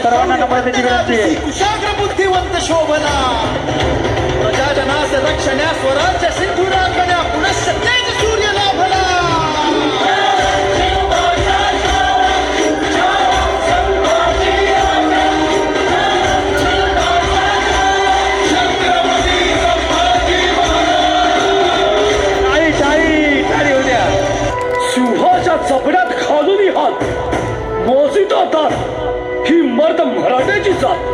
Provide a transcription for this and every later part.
सर्वांना नम्रतेची विनंती आहे. कुशाग्र बुद्धिवंत शोभना प्रजाजनास रक्षण्या स्वराज्य सिंधुराकण्या पुनश्च तेज सूर्य लाभला. सिंहाच्या चपड्यात खालून हात मोजित होतात ही मर्द मराठ्याची जात.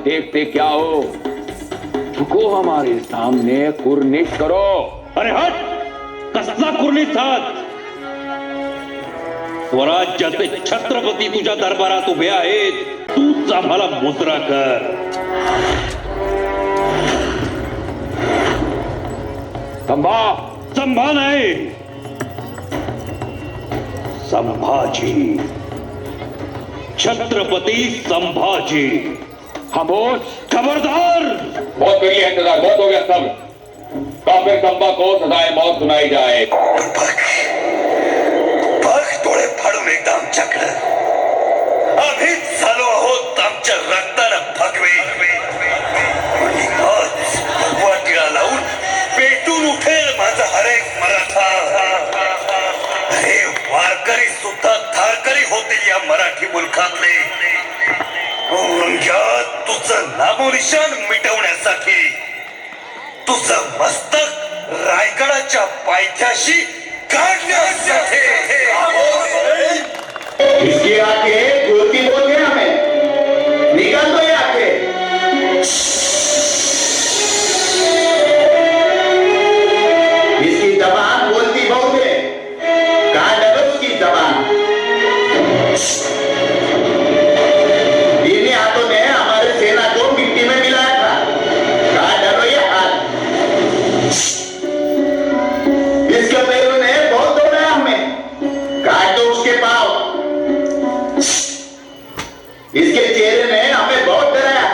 देखते क्या हो, झुको हमारे सामने, कुर्निश करो. अरे हट, कसला कुर्निश हात. स्वराज्याचे छत्रपती तुझ्या दरबारात उभे आहेत, तूच आम्हाला मुजरा कर. संभा संभा नाही, संभाजी, छत्रपती संभाजी. खामोश. खबरदार. बहुत करिए इंतजार, बहुत हो गया सब. काफिर संभा को सजाए मौत सुनाई जाए. डोळे फाडून एकदा आमच्याकडे. आम्हीच झालो आहोत आमच्या रक्तानं भगवे. वाटीला लावून पेटून उठेल माझा हरेक मराठा. हे वारकरी सुद्धा धारकरी होतील या मराठी मुलखातले. तुझं नामोनिशान मिटवण्यासाठी, तुझं मस्तक रायगडाच्या पायथ्याशी काढण्यासाठी. इसकी आंखें बोलती बोल गया हमें, निकाल दो ये आंखें. इसकी जबान बोलती बहुत है, काट दो उसकी जबान. इन्हीं हाथों ने हमारे सेना को मिट्टी में मिलाया था, काट डालो ये हाथ. इसके पैरों ने बहुत दौड़ाया हमें, काट दो उसके पांव. इसके चेहरे ने हमें बहुत डराया,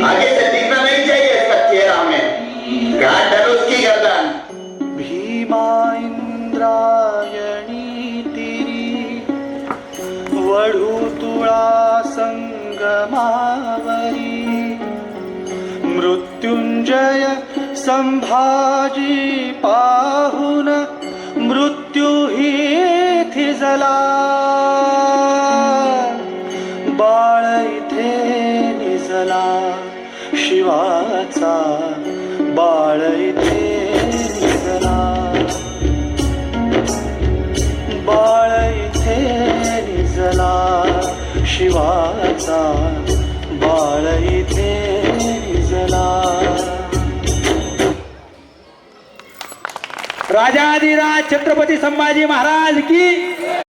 आगे से दिखना नहीं चाहिए इसका चेहरा हमें, काट डालो उसकी गर्दन. भीमा इंद्रायणी तिरी वढू तुळा संगमावरी. मृत्युंजय संभाजी पाहुन मृत्यू ही थिजला. बाळ इथे निजला शिवाचा बाळ इथे निजला. राजाधिराज छत्रपती संभाजी महाराज की